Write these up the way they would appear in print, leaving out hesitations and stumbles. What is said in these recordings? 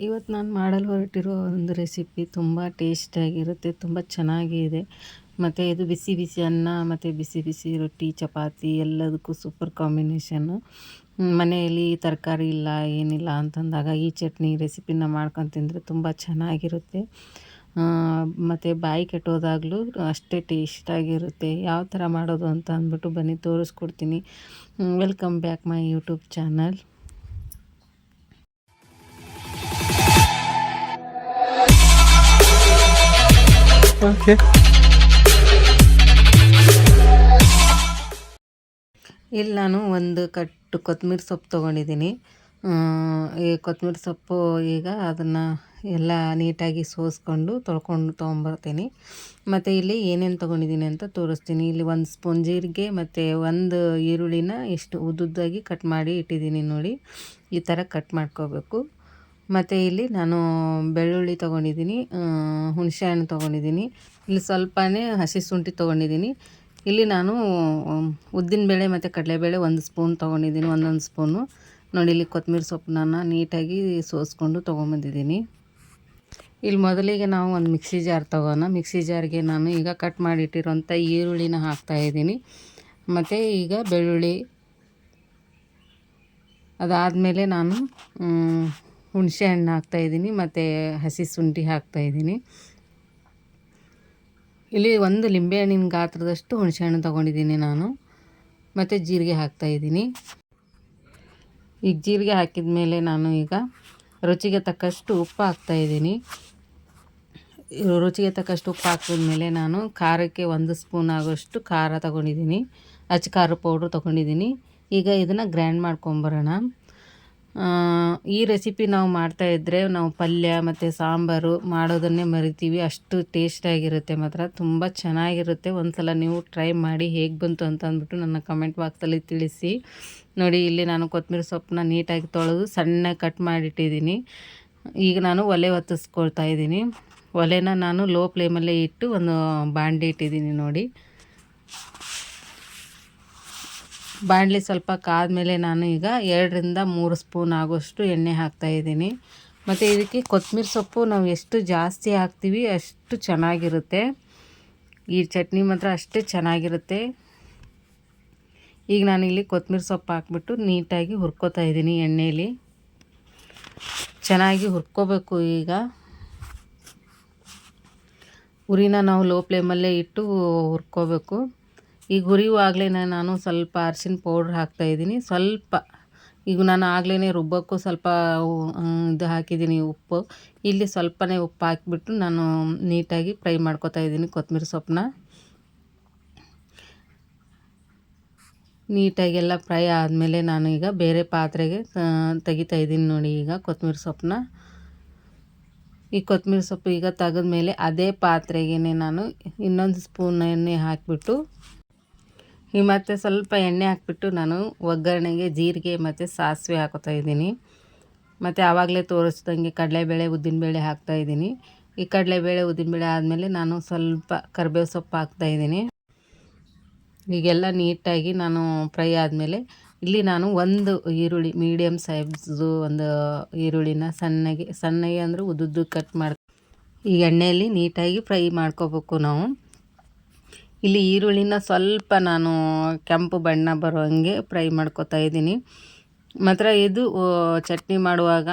ಇವತ್ತು ನಾನು ಮಾಡಲು ಹೊರಟಿರೋ ಒಂದು ರೆಸಿಪಿ ತುಂಬ ಟೇಸ್ಟಿಯಾಗಿರುತ್ತೆ, ತುಂಬ ಚೆನ್ನಾಗಿದೆ. ಮತ್ತು ಇದು ಬಿಸಿ ಬಿಸಿ ಅನ್ನ ಮತ್ತು ಬಿಸಿ ಬಿಸಿ ರೊಟ್ಟಿ ಚಪಾತಿ ಎಲ್ಲದಕ್ಕೂ ಸೂಪರ್ ಕಾಂಬಿನೇಷನ್ನು. ಮನೆಯಲ್ಲಿ ತರಕಾರಿ ಇಲ್ಲ ಏನಿಲ್ಲ ಅಂತಂದಾಗ ಈ ಚಟ್ನಿ ರೆಸಿಪಿನ ಮಾಡ್ಕೊಂಡು ತಿಂದರೆ ತುಂಬ ಚೆನ್ನಾಗಿರುತ್ತೆ. ಮತ್ತು ಬಾಯಿ ಕೆಟ್ಟೋದಾಗಲೂ ಅಷ್ಟೇ ಟೇಸ್ಟಾಗಿರುತ್ತೆ. ಯಾವ ಥರ ಮಾಡೋದು ಅಂತ ಅಂದ್ಬಿಟ್ಟು ಬನ್ನಿ ತೋರಿಸ್ಕೊಡ್ತೀನಿ. Welcome back my YouTube channel. Okay. ಇಲ್ಲಿ ನಾನು ಒಂದು ಕಟ್ಟು ಕೊತ್ತಂಬರಿ ಸೊಪ್ಪು ತೊಗೊಂಡಿದ್ದೀನಿ. ಈ ಕೊತ್ತಂಬರಿ ಸೊಪ್ಪು ಈಗ ಅದನ್ನು ಎಲ್ಲ ನೀಟಾಗಿ ಸೋಸ್ಕೊಂಡು ತೊಳ್ಕೊಂಡು ತೊಗೊಂಬರ್ತೀನಿ. ಮತ್ತು ಇಲ್ಲಿ ಏನೇನು ತೊಗೊಂಡಿದ್ದೀನಿ ಅಂತ ತೋರಿಸ್ತೀನಿ. ಇಲ್ಲಿ 1 ಸ್ಪೂನ್ ಜೀರಿಗೆ ಮತ್ತು 1 ಈರುಳ್ಳಿನ ಇಷ್ಟು ಉದ್ದುದ್ದಾಗಿ ಕಟ್ ಮಾಡಿ ಇಟ್ಟಿದ್ದೀನಿ ನೋಡಿ. ಈ ಥರ ಕಟ್ ಮಾಡ್ಕೋಬೇಕು. ಮತ್ತು ಇಲ್ಲಿ ನಾನು ಬೆಳ್ಳುಳ್ಳಿ ತೊಗೊಂಡಿದ್ದೀನಿ, ಹುಣಸೆಹಣ್ಣು ತೊಗೊಂಡಿದ್ದೀನಿ. ಇಲ್ಲಿ ಸ್ವಲ್ಪನೇ ಹಸಿ ಶುಂಠಿ ತೊಗೊಂಡಿದ್ದೀನಿ. ಇಲ್ಲಿ ನಾನು ಉದ್ದಿನಬೇಳೆ ಮತ್ತು ಕಡಲೆಬೇಳೆ 1 ಸ್ಪೂನ್ ತೊಗೊಂಡಿದ್ದೀನಿ, ಒಂದೊಂದು ಸ್ಪೂನು ನೋಡಿ. ಇಲ್ಲಿ ಕೊತ್ತಂಬರಿ ಸೊಪ್ಪನ್ನ ನೀಟಾಗಿ ಸೋಸ್ಕೊಂಡು ತೊಗೊಂಬಂದಿದ್ದೀನಿ. ಇಲ್ಲಿ ಮೊದಲಿಗೆ ನಾವು ಒಂದು ಮಿಕ್ಸಿ ಜಾರ್ ತೊಗೋಣ. ಮಿಕ್ಸಿ ಜಾರ್ಗೆ ನಾನು ಈಗ ಕಟ್ ಮಾಡಿಟ್ಟಿರೋಂಥ ಈರುಳ್ಳಿನ ಹಾಕ್ತಾಯಿದ್ದೀನಿ. ಮತ್ತು ಈಗ ಬೆಳ್ಳುಳ್ಳಿ, ಅದಾದಮೇಲೆ ನಾನು ಹುಣಸೆ ಹಣ್ಣು ಹಾಕ್ತಾಯಿದ್ದೀನಿ ಮತ್ತು ಹಸಿ ಶುಂಠಿ ಹಾಕ್ತಾಯಿದ್ದೀನಿ. ಇಲ್ಲಿ 1 ಲಿಂಬೆಹಣ್ಣಿನ ಗಾತ್ರದಷ್ಟು ಹುಣಸೆಹಣ್ಣು ತೊಗೊಂಡಿದ್ದೀನಿ ನಾನು. ಮತ್ತು ಜೀರಿಗೆ ಹಾಕ್ತಾಯಿದ್ದೀನಿ. ಈಗ ಜೀರಿಗೆ ಹಾಕಿದ ಮೇಲೆ ನಾನು ಈಗ ರುಚಿಗೆ ತಕ್ಕಷ್ಟು ಉಪ್ಪು ಹಾಕ್ತಾಯಿದ್ದೀನಿ. ರುಚಿಗೆ ತಕ್ಕಷ್ಟು ಉಪ್ಪು ಹಾಕಿದ್ಮೇಲೆ ನಾನು ಖಾರಕ್ಕೆ 1 ಸ್ಪೂನ್ ಆಗೋಷ್ಟು ಖಾರ ತೊಗೊಂಡಿದ್ದೀನಿ, ಅಚ್ಚ ಖಾರ ಪೌಡ್ರ್ ತೊಗೊಂಡಿದ್ದೀನಿ. ಈಗ ಇದನ್ನು ಗ್ರೈಂಡ್ ಮಾಡ್ಕೊಂಬರೋಣ. ಈ ರೆಸಿಪಿ ನಾವು ಮಾಡ್ತಾಯಿದ್ರೆ ನಾವು ಪಲ್ಯ ಮತ್ತು ಸಾಂಬಾರು ಮಾಡೋದನ್ನೇ ಮರಿತೀವಿ, ಅಷ್ಟು ಟೇಸ್ಟಾಗಿರುತ್ತೆ. ಮಾತ್ರ ತುಂಬ ಚೆನ್ನಾಗಿರುತ್ತೆ. ಒಂದು ಸಲ ನೀವು ಟ್ರೈ ಮಾಡಿ ಹೇಗೆ ಬಂತು ಅಂತ ಅಂದ್ಬಿಟ್ಟು ನನ್ನ ಕಮೆಂಟ್ ಬಾಕ್ಸಲ್ಲಿ ತಿಳಿಸಿ. ನೋಡಿ, ಇಲ್ಲಿ ನಾನು ಕೊತ್ತಂಬರಿ ಸೊಪ್ಪನ್ನ ನೀಟಾಗಿ ತೊಳೆದು ಸಣ್ಣ ಕಟ್ ಮಾಡಿಟ್ಟಿದ್ದೀನಿ. ಈಗ ನಾನು ಒಲೆ ಹೊತ್ತಿಸ್ಕೊಳ್ತಾ ಇದ್ದೀನಿ. ಒಲೆನ ನಾನು ಲೋ ಫ್ಲೇಮಲ್ಲೇ ಇಟ್ಟು ಒಂದು ಬಾಣಲಿ ಇಟ್ಟಿದ್ದೀನಿ ನೋಡಿ. ಬಾಣಲಿ ಸ್ವಲ್ಪ ಕಾದ್ಮೇಲೆ ನಾನು ಈಗ 2ರಿಂದ 3 ಸ್ಪೂನ್ ಆಗೋಷ್ಟು ಎಣ್ಣೆ ಹಾಕ್ತಾಯಿದ್ದೀನಿ. ಮತ್ತು ಇದಕ್ಕೆ ಕೊತ್ತಂಬರಿ ಸೊಪ್ಪು ನಾವು ಎಷ್ಟು ಜಾಸ್ತಿ ಹಾಕ್ತೀವಿ ಅಷ್ಟು ಚೆನ್ನಾಗಿರುತ್ತೆ. ಈ ಚಟ್ನಿ ಮಾತ್ರ ಅಷ್ಟೇ ಚೆನ್ನಾಗಿರುತ್ತೆ. ಈಗ ನಾನಿಲ್ಲಿ ಕೊತ್ತಂಬರಿ ಸೊಪ್ಪು ಹಾಕ್ಬಿಟ್ಟು ನೀಟಾಗಿ ಹುರ್ಕೋತಾ ಇದ್ದೀನಿ ಎಣ್ಣೆಯಲ್ಲಿ. ಚೆನ್ನಾಗಿ ಹುರ್ಕೋಬೇಕು. ಈಗ ಉರಿನ ನಾವು ಲೋ ಫ್ಲೇಮಲ್ಲೇ ಇಟ್ಟು ಹುರ್ಕೋಬೇಕು. ಈಗ ಹುರಿಯುವಾಗಲೇ ನಾನು ಸ್ವಲ್ಪ ಅರಿಶಿನ ಪೌಡ್ರ್ ಹಾಕ್ತಾಯಿದ್ದೀನಿ. ಸ್ವಲ್ಪ ಈಗ ನಾನು ಆಗಲೇ ರುಬ್ಬೋಕ್ಕೂ ಸ್ವಲ್ಪ ಇದು ಹಾಕಿದ್ದೀನಿ ಉಪ್ಪು. ಇಲ್ಲಿ ಸ್ವಲ್ಪನೇ ಉಪ್ಪು ಹಾಕಿಬಿಟ್ಟು ನಾನು ನೀಟಾಗಿ ಫ್ರೈ ಮಾಡ್ಕೊತಾ ಇದ್ದೀನಿ ಕೊತ್ತಂಬರಿ ಸೊಪ್ಪನ್ನ. ನೀಟಾಗೆಲ್ಲ ಫ್ರೈ ಆದಮೇಲೆ ನಾನು ಈಗ ಬೇರೆ ಪಾತ್ರೆಗೆ ತೆಗಿತಾ ಇದ್ದೀನಿ ನೋಡಿ. ಈಗ ಕೊತ್ತಂಬರಿ ಸೊಪ್ಪನ್ನ, ಈ ಕೊತ್ತಂಬರಿ ಸೊಪ್ಪು ಈಗ ತೆಗೆದ್ಮೇಲೆ ಅದೇ ಪಾತ್ರೆಗೆ ನಾನು ಇನ್ನೊಂದು ಸ್ಪೂನ್ ಎಣ್ಣೆ ಹಾಕಿಬಿಟ್ಟು ಮತ್ತು ಸ್ವಲ್ಪ ಎಣ್ಣೆ ಹಾಕ್ಬಿಟ್ಟು ನಾನು ಒಗ್ಗರಣೆಗೆ ಜೀರಿಗೆ ಮತ್ತು ಸಾಸಿವೆ ಹಾಕೋತಾ ಇದ್ದೀನಿ. ಮತ್ತು ಆವಾಗಲೇ ತೋರಿಸ್ದಂಗೆ ಕಡಲೆಬೇಳೆ ಉದ್ದಿನಬೇಳೆ ಹಾಕ್ತಾಯಿದ್ದೀನಿ. ಈ ಕಡಲೆಬೇಳೆ ಉದ್ದಿನಬೇಳೆ ಆದಮೇಲೆ ನಾನು ಸ್ವಲ್ಪ ಕರಿಬೇವು ಸೊಪ್ಪು ಹಾಕ್ತಾಯಿದ್ದೀನಿ. ಈಗೆಲ್ಲ ನೀಟಾಗಿ ನಾನು ಫ್ರೈ ಆದಮೇಲೆ ಇಲ್ಲಿ ನಾನು 1 ಈರುಳ್ಳಿ ಮೀಡಿಯಮ್ ಸೈಜ್ದು 1 ಈರುಳ್ಳಿನ ಸಣ್ಣಗೆ ಅಂದರೆ ಉದ್ದುದ್ದು ಕಟ್ ಮಾಡಿ ಈ ಎಣ್ಣೆಯಲ್ಲಿ ನೀಟಾಗಿ ಫ್ರೈ ಮಾಡ್ಕೋಬೇಕು ನಾವು. ಇಲ್ಲಿ ಈರುಳ್ಳಿನ ಸ್ವಲ್ಪ ನಾನು ಕೆಂಪು ಬಣ್ಣ ಬರೋ ಹಂಗೆ ಫ್ರೈ ಮಾಡ್ಕೊತಾ ಇದ್ದೀನಿ. ಮಾತ್ರ ಇದು ಚಟ್ನಿ ಮಾಡುವಾಗ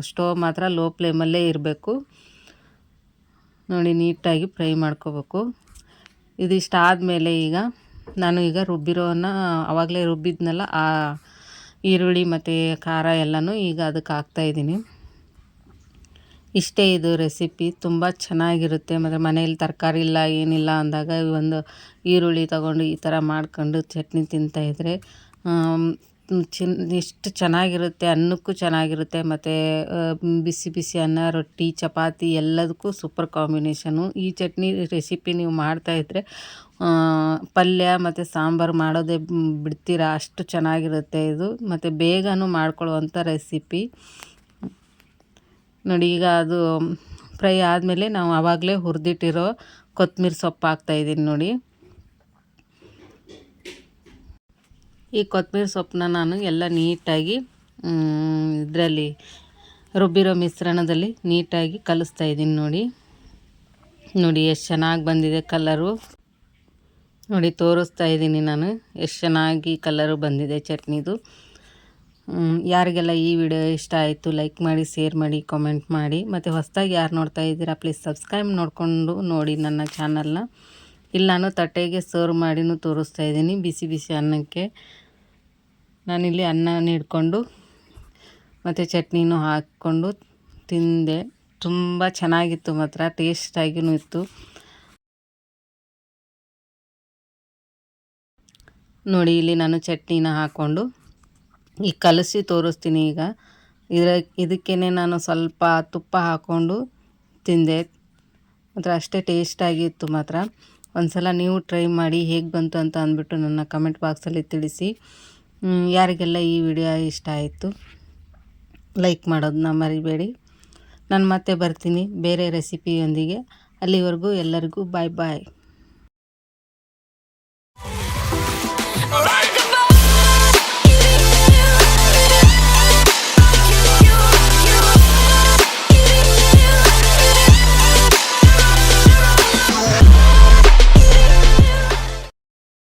ಸ್ಟೋವ್ ಮಾತ್ರ ಲೋ ಫ್ಲೇಮಲ್ಲೇ ಇರಬೇಕು ನೋಡಿ. ನೀಟಾಗಿ ಫ್ರೈ ಮಾಡ್ಕೋಬೇಕು. ಇದಿಷ್ಟು ಆದಮೇಲೆ ಈಗ ನಾನು ಈಗ ರುಬ್ಬಿರೋನ ಆವಾಗಲೇ ರುಬ್ಬಿದ್ನಲ್ಲ ಆ ಈರುಳ್ಳಿ ಮತ್ತು ಖಾರ ಎಲ್ಲನೂ ಈಗ ಅದಕ್ಕೆ ಹಾಕ್ತಾಯಿದ್ದೀನಿ. ಇಷ್ಟೇ ಇದು ರೆಸಿಪಿ, ತುಂಬ ಚೆನ್ನಾಗಿರುತ್ತೆ. ಮತ್ತು ಮನೇಲಿ ತರಕಾರಿ ಇಲ್ಲ ಏನಿಲ್ಲ ಅಂದಾಗ ಒಂದು ಈರುಳ್ಳಿ ತಗೊಂಡು ಈ ಥರ ಮಾಡ್ಕೊಂಡು ಚಟ್ನಿ ತಿಂತಾಯಿದ್ರೆ ಎಷ್ಟು ಚೆನ್ನಾಗಿರುತ್ತೆ. ಅನ್ನಕ್ಕೂ ಚೆನ್ನಾಗಿರುತ್ತೆ ಮತ್ತು ಬಿಸಿ ಬಿಸಿ ಅನ್ನ, ರೊಟ್ಟಿ, ಚಪಾತಿ ಎಲ್ಲದಕ್ಕೂ ಸೂಪರ್ ಕಾಂಬಿನೇಷನು. ಈ ಚಟ್ನಿ ರೆಸಿಪಿ ನೀವು ಮಾಡ್ತಾಯಿದ್ರೆ ಪಲ್ಯ ಮತ್ತು ಸಾಂಬಾರು ಮಾಡೋದೇ ಬಿಡ್ತೀರಾ, ಅಷ್ಟು ಚೆನ್ನಾಗಿರುತ್ತೆ ಇದು. ಮತ್ತು ಬೇಗನೂ ಮಾಡ್ಕೊಳ್ಳುವಂಥ ರೆಸಿಪಿ ನೋಡಿ. ಈಗ ಅದು ಫ್ರೈ ಆದಮೇಲೆ ನಾವು ಆವಾಗಲೇ ಹುರಿದಿಟ್ಟಿರೋ ಕೊತ್ತಂಬರಿ ಸೊಪ್ಪು ಹಾಕ್ತಾಯಿದ್ದೀನಿ ನೋಡಿ. ಈ ಕೊತ್ತಂಬರಿ ಸೊಪ್ಪನ್ನ ನಾನು ಎಲ್ಲ ನೀಟಾಗಿ ಇದರಲ್ಲಿ ರುಬ್ಬಿರೋ ಮಿಶ್ರಣದಲ್ಲಿ ನೀಟಾಗಿ ಕಲಿಸ್ತಾ ಇದ್ದೀನಿ ನೋಡಿ ಎಷ್ಟು ಚೆನ್ನಾಗಿ ಬಂದಿದೆ ಕಲರು. ನೋಡಿ ತೋರಿಸ್ತಾ ಇದ್ದೀನಿ ನಾನು ಎಷ್ಟು ಚೆನ್ನಾಗಿ ಕಲರು ಬಂದಿದೆ ಚಟ್ನಿದು. ಯಾರಿಗೆಲ್ಲ ಈ ವಿಡಿಯೋ ಇಷ್ಟ ಆಯಿತು ಲೈಕ್ ಮಾಡಿ, ಶೇರ್ ಮಾಡಿ, ಕಾಮೆಂಟ್ ಮಾಡಿ. ಮತ್ತು ಹೊಸದಾಗಿ ಯಾರು ನೋಡ್ತಾ ಇದ್ದೀರಾ ಪ್ಲೀಸ್ ಸಬ್ಸ್ಕ್ರೈಬ್ ನೋಡಿಕೊಂಡು ನೋಡಿ ನನ್ನ ಚಾನಲ್ನ. ಇಲ್ಲಿ ನಾನು ತಟ್ಟೆಗೆ ಸರ್ವ್ ಮಾಡಿನೂ ತೋರಿಸ್ತಾ ಇದ್ದೀನಿ ಬಿಸಿ ಬಿಸಿ ಅನ್ನಕ್ಕೆ. ನಾನಿಲ್ಲಿ ಅನ್ನ ಹಿಡ್ಕೊಂಡು ಮತ್ತು ಚಟ್ನಿನೂ ಹಾಕ್ಕೊಂಡು ತಿಂದೆ. ತುಂಬ ಚೆನ್ನಾಗಿತ್ತು, ಮಾತ್ರ ಟೇಸ್ಟಾಗಿಯೂ ಇತ್ತು. ನೋಡಿ ಇಲ್ಲಿ ನಾನು ಚಟ್ನಿನ ಹಾಕ್ಕೊಂಡು ಈಗ ಕಲಸಿ ತೋರಿಸ್ತೀನಿ. ಈಗ ಇದಕ್ಕೇ ನಾನು ಸ್ವಲ್ಪ ತುಪ್ಪ ಹಾಕ್ಕೊಂಡು ತಿಂದೆ, ಮಾತ್ರ ಅಷ್ಟೇ ಟೇಸ್ಟಾಗಿತ್ತು. ಮಾತ್ರ ಒಂದು ಸಲ ನೀವು ಟ್ರೈ ಮಾಡಿ ಹೇಗೆ ಬಂತು ಅಂತ ಅಂದ್ಬಿಟ್ಟು ನನ್ನ ಕಮೆಂಟ್ ಬಾಕ್ಸಲ್ಲಿ ತಿಳಿಸಿ. ಯಾರಿಗೆಲ್ಲ ಈ ವಿಡಿಯೋ ಇಷ್ಟ ಆಯಿತು ಲೈಕ್ ಮಾಡೋದನ್ನ ಮರಿಬೇಡಿ. ನಾನು ಮತ್ತೆ ಬರ್ತೀನಿ ಬೇರೆ ರೆಸಿಪಿಯೊಂದಿಗೆ. ಅಲ್ಲಿವರೆಗೂ ಎಲ್ಲರಿಗೂ ಬಾಯ್ ಬಾಯ್.